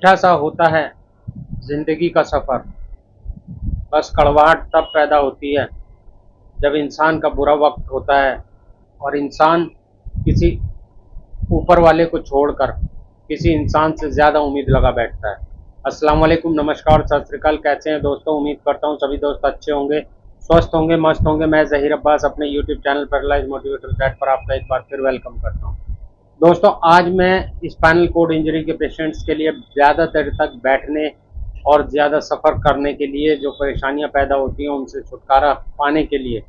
मीठा सा होता है जिंदगी का सफ़र, बस कड़वाहट तब पैदा होती है जब इंसान का बुरा वक्त होता है और इंसान किसी ऊपर वाले को छोड़कर किसी इंसान से ज़्यादा उम्मीद लगा बैठता है। अस्सलाम वालेकुम, नमस्कार, सत श्री अकाल। कैसे हैं दोस्तों? उम्मीद करता हूँ सभी दोस्त अच्छे होंगे, स्वस्थ होंगे, मस्त होंगे। मैं ज़हीर अब्बास अपने YouTube channel paralyse motivator chat पर आपका एक बार फिर वेलकम करता हूँ। दोस्तों, आज मैं स्पाइनल कॉर्ड इंजरी के पेशेंट्स के लिए ज़्यादा देर तक बैठने और ज़्यादा सफ़र करने के लिए जो परेशानियां पैदा होती हैं उनसे छुटकारा पाने के लिए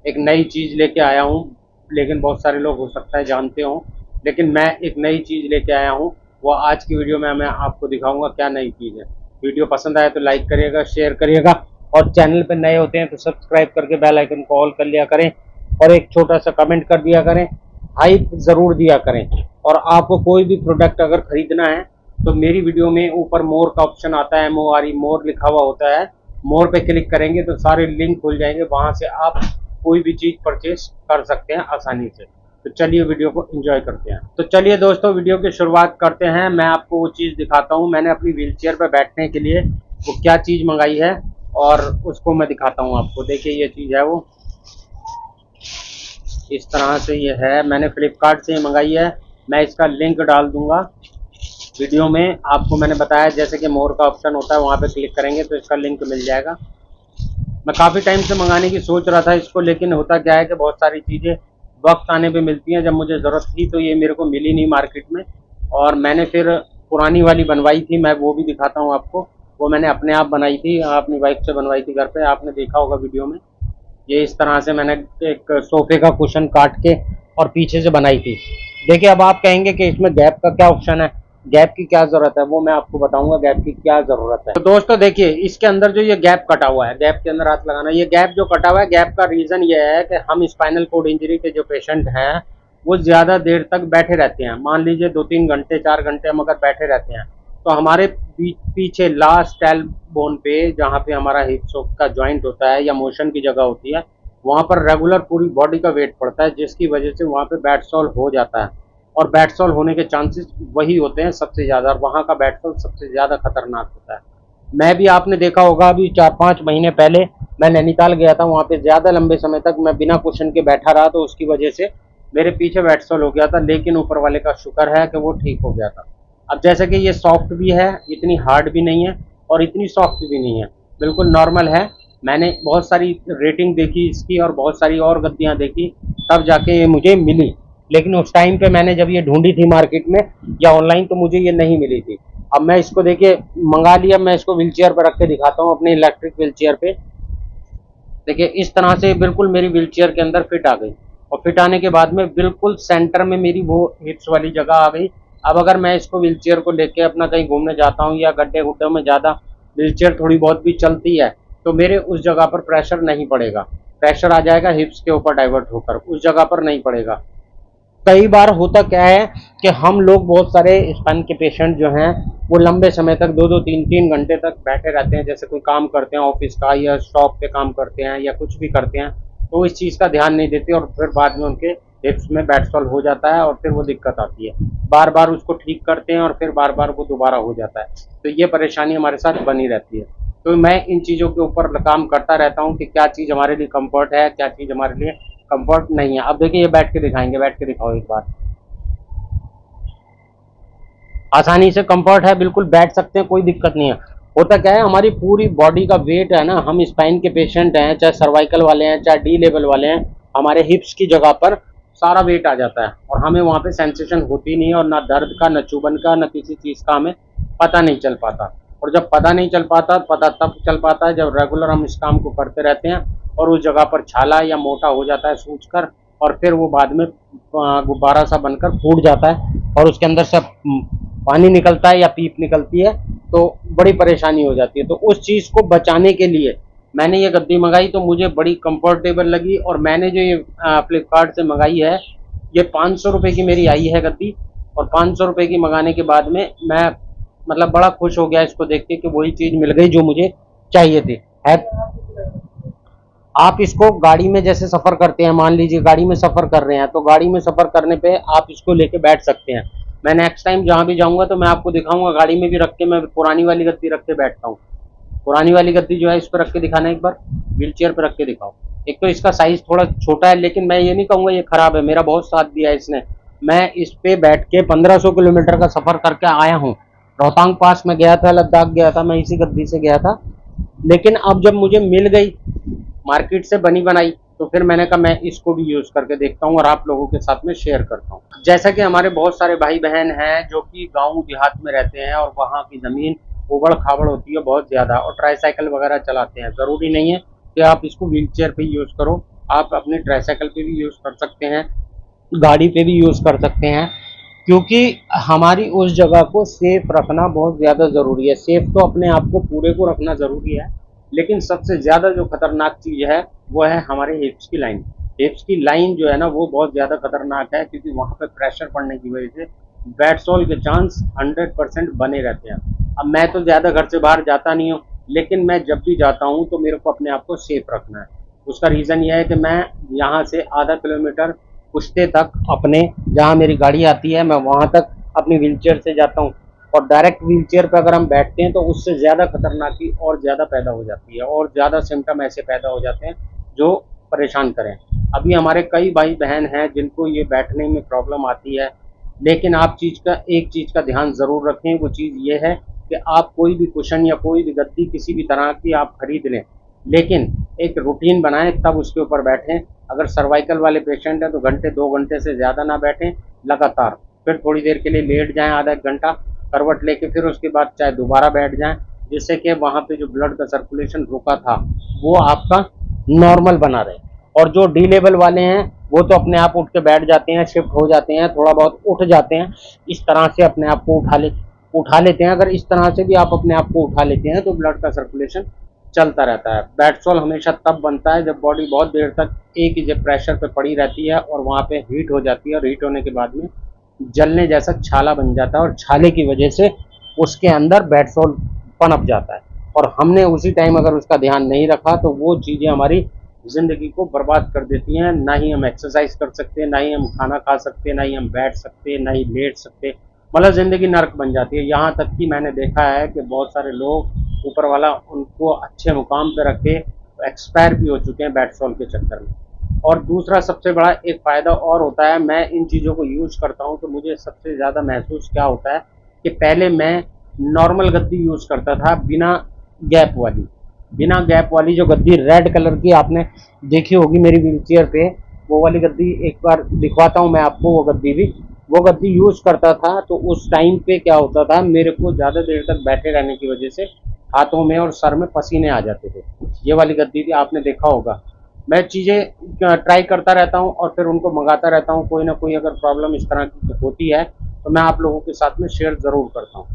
एक नई चीज़ लेके आया हूं। लेकिन बहुत सारे लोग हो सकता है जानते हों, लेकिन मैं एक नई चीज़ लेके आया हूं। वो आज की वीडियो में मैं आपको दिखाऊंगा क्या नई चीज़ है। वीडियो पसंद आए तो लाइक करिएगा, शेयर करिएगा और चैनल पर नए होते हैं तो सब्सक्राइब करके बेल आइकन को ऑल कर लिया करें और एक छोटा सा कमेंट कर दिया करें, हाइप ज़रूर दिया करें। और आपको कोई भी प्रोडक्ट अगर ख़रीदना है तो मेरी वीडियो में ऊपर मोर का ऑप्शन आता है, MORE, मोर लिखा हुआ होता है। मोर पे क्लिक करेंगे तो सारे लिंक खुल जाएंगे, वहां से आप कोई भी चीज़ परचेज कर सकते हैं आसानी से। तो चलिए वीडियो को एंजॉय करते हैं। तो चलिए दोस्तों, वीडियो की शुरुआत करते हैं। मैं आपको वो चीज़ दिखाता हूँ, मैंने अपनी व्हीलचेयर पर बैठने के लिए वो क्या चीज़ मंगाई है और उसको मैं दिखाता हूँ आपको। देखिए ये चीज़ है, वो इस तरह से ये है। मैंने फ्लिपकार्ट से मंगाई है। मैं इसका लिंक डाल दूंगा वीडियो में। आपको मैंने बताया जैसे कि मोर का ऑप्शन होता है, वहाँ पे क्लिक करेंगे तो इसका लिंक मिल जाएगा। मैं काफ़ी टाइम से मंगाने की सोच रहा था इसको, लेकिन होता क्या है कि बहुत सारी चीज़ें वक्त आने पे मिलती हैं। जब मुझे ज़रूरत थी तो ये मेरे को मिली नहीं मार्केट में, और मैंने फिर पुरानी वाली बनवाई थी। मैं वो भी दिखाता हूँ आपको। वो मैंने अपने आप बनाई थी, अपनी वाइफ से बनवाई थी घर पर। आपने देखा होगा वीडियो में। ये इस तरह से मैंने एक सोफे का कुशन काट के और पीछे से बनाई थी। देखिए, अब आप कहेंगे कि इसमें गैप का क्या ऑप्शन है, गैप की क्या ज़रूरत है, वो मैं आपको बताऊंगा गैप की क्या ज़रूरत है। तो दोस्तों देखिए, इसके अंदर जो ये गैप कटा हुआ है, गैप के अंदर हाथ लगाना। ये गैप जो कटा हुआ है, गैप का रीज़न ये है कि हम स्पाइनल कॉर्ड इंजरी के जो पेशेंट हैं वो ज़्यादा देर तक बैठे रहते हैं। मान लीजिए 2-3 घंटे 4 घंटे हम अगर बैठे रहते हैं तो हमारे पीछे लास्ट टेल बोन पे, जहाँ पे हमारा हिप्स का जॉइंट होता है या मोशन की जगह होती है, वहाँ पर रेगुलर पूरी बॉडी का वेट पड़ता है, जिसकी वजह से वहाँ पे बैट सॉल हो जाता है। और बैट सॉल होने के चांसेस वही होते हैं सबसे ज़्यादा, और वहाँ का बैट सॉल सबसे ज़्यादा खतरनाक होता है। मैं भी, आपने देखा होगा, अभी 4-5 महीने पहले मैं नैनीताल गया था। वहाँ पे ज़्यादा लंबे समय तक मैं बिना कुशन के बैठा रहा, तो उसकी वजह से मेरे पीछे बैट सॉल हो गया था। लेकिन ऊपर वाले का शुक्र है कि वो ठीक हो गया था। अब जैसे कि ये सॉफ्ट भी है, इतनी हार्ड भी नहीं है और इतनी सॉफ्ट भी नहीं है, बिल्कुल नॉर्मल है। मैंने बहुत सारी रेटिंग देखी इसकी और बहुत सारी और गद्दियाँ देखी, तब जाके ये मुझे मिली। लेकिन उस टाइम पे मैंने जब ये ढूंढी थी मार्केट में या ऑनलाइन तो मुझे ये नहीं मिली थी। अब मैं इसको देखिए मंगा लिया। मैं इसको व्हीलचेयर पर रख के दिखाता हूँ, अपने इलेक्ट्रिक व्हीलचेयर पे। देखिए इस तरह से बिल्कुल मेरी व्हीलचेयर के अंदर फिट आ गई, और फिट आने के बाद में बिल्कुल सेंटर में मेरी वो हिप्स वाली जगह आ गई। अब अगर मैं इसको व्हीलचेयर को लेके अपना कहीं घूमने जाता हूँ या गड्ढे गुड्ढे में ज़्यादा व्हीलचेयर थोड़ी बहुत भी चलती है तो मेरे उस जगह पर प्रेशर नहीं पड़ेगा। प्रेशर आ जाएगा हिप्स के ऊपर डाइवर्ट होकर, उस जगह पर नहीं पड़ेगा। कई बार होता क्या है कि हम लोग, बहुत सारे स्पाइन के पेशेंट जो हैं, वो लंबे समय तक 2-2 3-3 घंटे तक बैठे रहते हैं। जैसे कोई काम करते हैं ऑफिस का या शॉप पे काम करते हैं या कुछ भी करते हैं, तो इस चीज़ का ध्यान नहीं देते और फिर बाद में उनके हिप्स में बैट सॉल हो जाता है और फिर वो दिक्कत आती है। बार बार उसको ठीक करते हैं और फिर बार बार वो दोबारा हो जाता है। तो ये परेशानी हमारे साथ बनी रहती है। तो मैं इन चीज़ों के ऊपर काम करता रहता हूँ कि क्या चीज़ हमारे लिए कम्फर्ट है, क्या चीज़ हमारे लिए कंफर्ट नहीं है। अब देखिए ये बैठ के दिखाएंगे, बैठ के दिखाओ एक बार। आसानी से कंफर्ट है, बिल्कुल बैठ सकते हैं, कोई दिक्कत नहीं है। होता क्या है, हमारी पूरी बॉडी का वेट है ना, हम स्पाइन के पेशेंट हैं, चाहे सर्वाइकल वाले हैं चाहे डी लेवल वाले हैं, हमारे हिप्स की जगह पर सारा वेट आ जाता है और हमें वहाँ पे सेंसेशन होती नहीं है, और ना दर्द का, ना चुभन का, ना किसी चीज़ का हमें पता नहीं चल पाता। और जब पता नहीं चल पाता, पता तब चल पाता है जब रेगुलर हम इस काम को करते रहते हैं और उस जगह पर छाला या मोटा हो जाता है सूजकर, और फिर वो बाद में गुब्बारा सा बनकर फूट जाता है और उसके अंदर से पानी निकलता है या पीप निकलती है, तो बड़ी परेशानी हो जाती है। तो उस चीज़ को बचाने के लिए मैंने ये गद्दी मंगाई, तो मुझे बड़ी कंफर्टेबल लगी। और मैंने जो ये फ्लिपकार्ट से मंगाई है, ये 500 रुपये की मेरी आई है गद्दी, और 500 रुपये की मंगाने के बाद में मैं मतलब बड़ा खुश हो गया इसको देख के कि वही चीज़ मिल गई जो मुझे चाहिए थी। है, आप इसको गाड़ी में जैसे सफ़र करते हैं, मान लीजिए गाड़ी में सफ़र कर रहे हैं, तो गाड़ी में सफ़र करने पे आप इसको लेके बैठ सकते हैं। मैं नेक्स्ट टाइम जहाँ भी जाऊँगा तो मैं आपको दिखाऊंगा, गाड़ी में भी रख के मैं पुरानी वाली गद्दी रख के बैठता हूँ। पुरानी वाली गद्दी जो है इस पर रख के दिखाना, एक बार व्हील चेयर पर रख के दिखाओ। एक तो इसका साइज थोड़ा छोटा है, लेकिन मैं ये नहीं कहूँगा ये खराब है, मेरा बहुत साथ दिया है इसने। मैं इस पे बैठ के 1500 किलोमीटर का सफर करके आया हूँ। रोहतांग पास में गया था, लद्दाख गया था, मैं इसी गद्दी से गया था। लेकिन अब जब मुझे मिल गई मार्केट से बनी बनाई, तो फिर मैंने कहा मैं इसको भी यूज करके देखता हूँ और आप लोगों के साथ में शेयर करता हूँ। जैसा कि हमारे बहुत सारे भाई बहन हैं जो कि गाँव देहात में रहते हैं और वहाँ की जमीन उबड़ खाबड़ होती है बहुत ज्यादा, और ट्राईसाइकिल वगैरह चलाते हैं। जरूरी नहीं है कि आप इसको व्हील चेयर पे यूज करो, आप अपने ट्राईसाइकिल पे भी यूज कर सकते हैं, गाड़ी पे भी यूज कर सकते हैं, क्योंकि हमारी उस जगह को सेफ रखना बहुत ज़्यादा ज़रूरी है। सेफ तो अपने आप को पूरे को रखना ज़रूरी है, लेकिन सबसे ज़्यादा जो खतरनाक चीज़ है वो है हमारे हिप्स की लाइन। हिप्स की लाइन जो है ना वो बहुत ज़्यादा खतरनाक है, क्योंकि वहाँ पे प्रेशर पड़ने की वजह से बैटसॉल के चांस 100% बने रहते हैं। अब मैं तो ज़्यादा घर से बाहर जाता नहीं हूँ, लेकिन मैं जब भी जाता हूँ तो मेरे को अपने आप को सेफ रखना है। उसका रीज़न यह है कि मैं यहाँ से आधा किलोमीटर पुश्ते तक अपने जहाँ मेरी गाड़ी आती है मैं वहाँ तक अपनी व्हीलचेयर से जाता हूँ, और डायरेक्ट व्हीलचेयर पर अगर हम बैठते हैं तो उससे ज़्यादा खतरनाकी और ज़्यादा पैदा हो जाती है, और ज़्यादा सिम्टम ऐसे पैदा हो जाते हैं जो परेशान करें। अभी हमारे कई भाई बहन हैं जिनको ये बैठने में प्रॉब्लम आती है, लेकिन आप एक चीज़ का ध्यान ज़रूर रखें। वो चीज़ ये है कि आप कोई भी कुशन या कोई भी गद्दी किसी भी तरह की आप खरीद लें, लेकिन एक रूटीन बनाएं तब उसके ऊपर बैठें। अगर सर्वाइकल वाले पेशेंट हैं तो घंटे 2 घंटे से ज़्यादा ना बैठें लगातार, फिर थोड़ी देर के लिए लेट जाएं, आधा एक घंटा करवट लेके, फिर उसके बाद चाहे दोबारा बैठ जाएं, जिससे कि वहाँ पे जो ब्लड का सर्कुलेशन रुका था वो आपका नॉर्मल बना रहे। और जो डी लेवल वाले हैं वो तो अपने आप उठ के बैठ जाते हैं, शिफ्ट हो जाते हैं, थोड़ा बहुत उठ जाते हैं, इस तरह से अपने आप को उठा लेते हैं। अगर इस तरह से भी आप अपने आप को उठा लेते हैं तो ब्लड का सर्कुलेशन चलता रहता है। बैटसॉल हमेशा तब बनता है जब बॉडी बहुत देर तक एक ही प्रेशर पे पड़ी रहती है और वहाँ पे हीट हो जाती है, और हीट होने के बाद में जलने जैसा छाला बन जाता है, और छाले की वजह से उसके अंदर बैटसॉल पनप जाता है। और हमने उसी टाइम अगर उसका ध्यान नहीं रखा तो वो चीज़ें हमारी ज़िंदगी को बर्बाद कर देती हैं। ना ही हम एक्सरसाइज कर सकते, ना ही हम खाना खा सकते, ना ही हम बैठ सकते, ना ही लेट सकते, मतलब ज़िंदगी नर्क बन जाती है। यहाँ तक कि मैंने देखा है कि बहुत सारे लोग ऊपर वाला उनको अच्छे मुकाम पर रखे एक्सपायर भी हो चुके हैं बैटसॉल के चक्कर में। और दूसरा सबसे बड़ा एक फ़ायदा और होता है, मैं इन चीज़ों को यूज़ करता हूँ तो मुझे सबसे ज़्यादा महसूस क्या होता है कि पहले मैं नॉर्मल गद्दी यूज़ करता था, बिना गैप वाली जो गद्दी रेड कलर की आपने देखी होगी मेरी व्हीलचेयर पे, वो वाली गद्दी एक बार दिखवाता हूँ मैं आपको। वो गद्दी यूज़ करता था तो उस टाइम पे क्या होता था, मेरे को ज़्यादा देर तक बैठे रहने की वजह से हाथों में और सर में पसीने आ जाते थे। ये वाली गद्दी थी, आपने देखा होगा। मैं चीज़ें ट्राई करता रहता हूँ और फिर उनको मंगाता रहता हूँ। कोई ना कोई अगर प्रॉब्लम इस तरह की होती है तो मैं आप लोगों के साथ में शेयर ज़रूर करता हूँ।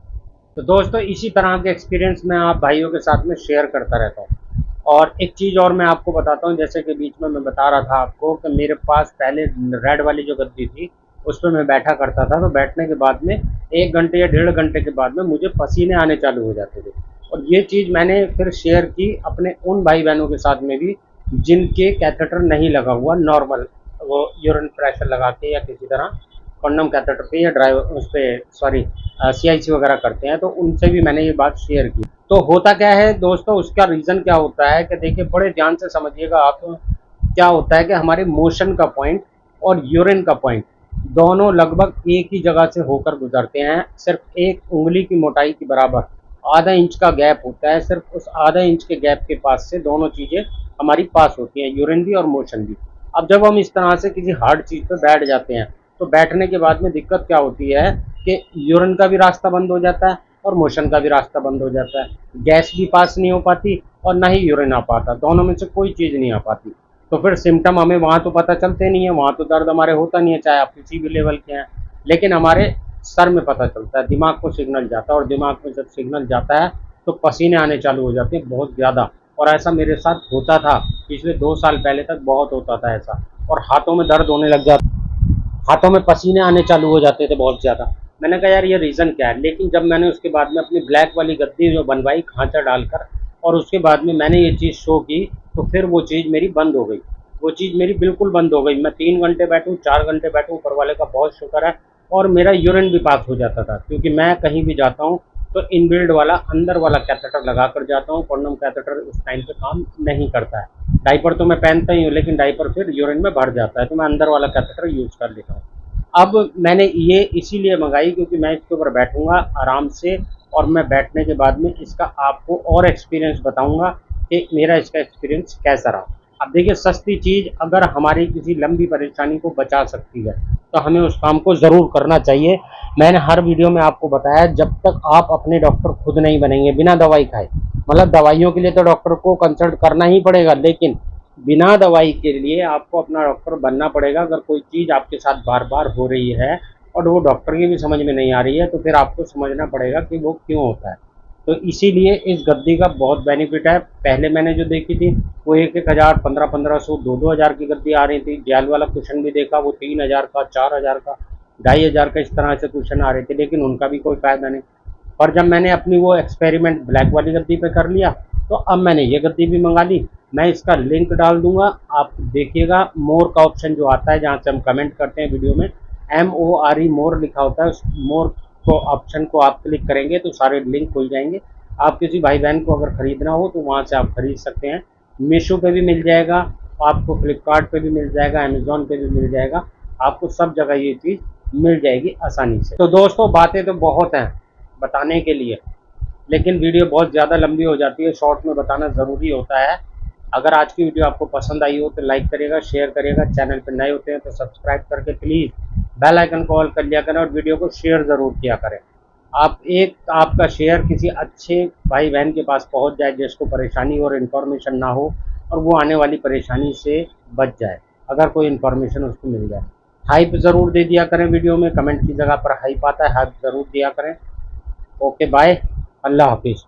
तो दोस्तों इसी तरह के एक्सपीरियंस मैं आप भाइयों के साथ में शेयर करता रहता हूँ। और एक चीज़ और मैं आपको बताता हूँ, जैसे कि बीच में मैं बता रहा था आपको कि मेरे पास पहले रेड वाली जो गद्दी थी उस पर मैं बैठा करता था, तो बैठने के बाद में 1 घंटे या 1.5 घंटे के बाद में मुझे पसीने आने चालू हो जाते थे। और ये चीज़ मैंने फिर शेयर की अपने उन भाई बहनों के साथ में भी जिनके कैथेटर नहीं लगा हुआ, नॉर्मल वो यूरिन प्रेशर लगा के या किसी तरह कंडम कैथेटर पे या ड्राइवर उस पर सॉरी CIC वगैरह करते हैं, तो उनसे भी मैंने ये बात शेयर की। तो होता क्या है दोस्तों, उसका रीज़न क्या होता है कि देखिए बड़े ध्यान से समझिएगा आप। क्या होता है कि हमारे मोशन का पॉइंट और यूरिन का पॉइंट दोनों लगभग एक ही जगह से होकर गुजरते हैं, सिर्फ एक उंगली की मोटाई के बराबर आधा इंच का गैप होता है। सिर्फ उस आधा इंच के गैप के पास से दोनों चीज़ें हमारी पास होती हैं, यूरिन भी और मोशन भी। अब जब हम इस तरह से किसी हार्ड चीज़ पर बैठ जाते हैं तो बैठने के बाद में दिक्कत क्या होती है कि यूरिन का भी रास्ता बंद हो जाता है और मोशन का भी रास्ता बंद हो जाता है। गैस भी पास नहीं हो पाती और ना ही यूरिन आ पाता, दोनों में से कोई चीज़ नहीं आ पाती। तो फिर सिम्टम हमें वहाँ तो पता चलते नहीं है, वहाँ तो दर्द हमारे होता नहीं है, चाहे आप किसी भी लेवल के हैं, लेकिन हमारे सर में पता चलता है, दिमाग को सिग्नल जाता है, और दिमाग में जब सिग्नल जाता है तो पसीने आने चालू हो जाते हैं बहुत ज़्यादा। और ऐसा मेरे साथ होता था पिछले 2 साल पहले तक, बहुत होता था ऐसा, और हाथों में दर्द होने लग जाता, हाथों में पसीने आने चालू हो जाते थे बहुत ज़्यादा। मैंने कहा यार ये रीज़न क्या है, लेकिन जब मैंने उसके बाद में अपनी ब्लैक वाली गद्दी जो बनवाई खांचा डालकर, और उसके बाद में मैंने ये चीज़ शो की, तो फिर वो चीज़ मेरी बंद हो गई। वो चीज़ मेरी बिल्कुल बंद हो गई। मैं 3 घंटे बैठूँ, 4 घंटे बैठूँ, ऊपर वाले का बहुत शुक्र है और मेरा यूरिन भी पास हो जाता था, क्योंकि मैं कहीं भी जाता हूँ तो इनबिल्ड वाला अंदर वाला कैथेटर लगा कर जाता हूँ। कॉन्डम कैथेटर उस टाइम पे काम नहीं करता है। डाइपर तो मैं पहनता ही हूँ, लेकिन डाइपर फिर यूरिन में भर जाता है, तो मैं अंदर वाला कैथेटर यूज़ कर लेता हूँ। अब मैंने ये इसीलिए मंगाई क्योंकि मैं इसके ऊपर बैठूंगा आराम से, और मैं बैठने के बाद में इसका आपको और एक्सपीरियंस बताऊंगा कि मेरा इसका एक्सपीरियंस कैसा रहा। अब देखिए, सस्ती चीज़ अगर हमारी किसी लंबी परेशानी को बचा सकती है तो हमें उस काम को ज़रूर करना चाहिए। मैंने हर वीडियो में आपको बताया, जब तक आप अपने डॉक्टर खुद नहीं बनेंगे बिना दवाई खाए, मतलब दवाइयों के लिए तो डॉक्टर को कंसल्ट करना ही पड़ेगा, लेकिन बिना दवाई के लिए आपको अपना डॉक्टर बनना पड़ेगा। अगर कोई चीज़ आपके साथ बार बार हो रही है और वो डॉक्टर की भी समझ में नहीं आ रही है, तो फिर आपको समझना पड़ेगा कि वो क्यों होता है। तो इसीलिए इस गद्दी का बहुत बेनिफिट है। पहले मैंने जो देखी थी वो 1-1 हज़ार, 15-1500, 2-2 हज़ार की गद्दी आ रही थी। जेल वाला कुशन भी देखा, वो 3 हज़ार का, 4 हज़ार का, 2,500 का, इस तरह से कुशन आ रहे थे, लेकिन उनका भी कोई फ़ायदा नहीं। और जब मैंने अपनी वो एक्सपेरिमेंट ब्लैक वाली गद्दी पे कर लिया, तो अब मैंने ये गद्दी भी मंगा ली। मैं इसका लिंक डाल दूंगा, आप देखिएगा। मोर का ऑप्शन जो आता है, जहाँ से हम कमेंट करते हैं वीडियो में, MORE मोर लिखा होता है, उस मोर को ऑप्शन को आप क्लिक करेंगे तो सारे लिंक खुल जाएंगे। आप किसी भाई बहन को अगर ख़रीदना हो तो वहाँ से आप खरीद सकते हैं। मीशो पे भी मिल जाएगा, आपको फ्लिपकार्ट पे भी मिल जाएगा, अमेज़ॉन पे भी मिल जाएगा, आपको सब जगह ये चीज़ मिल जाएगी आसानी से। तो दोस्तों, बातें तो बहुत हैं बताने के लिए, लेकिन वीडियो बहुत ज़्यादा लंबी हो जाती है, शॉर्ट में बताना ज़रूरी होता है। अगर आज की वीडियो आपको पसंद आई हो तो लाइक करिएगा, शेयर करिएगा। चैनल पर नए होते हैं तो सब्सक्राइब करके प्लीज़ बेल आइकन को ऑल कर लिया करें, और वीडियो को शेयर ज़रूर किया करें। आपका शेयर किसी अच्छे भाई बहन के पास पहुंच जाए जिसको परेशानी और इन्फॉर्मेशन ना हो, और वो आने वाली परेशानी से बच जाए अगर कोई इन्फॉर्मेशन उसको मिल जाए। हाइप ज़रूर दे दिया करें वीडियो में, कमेंट की जगह पर हाइप आता है, हाइप ज़रूर दिया करें। ओके बाय, अल्लाह हाफिज़।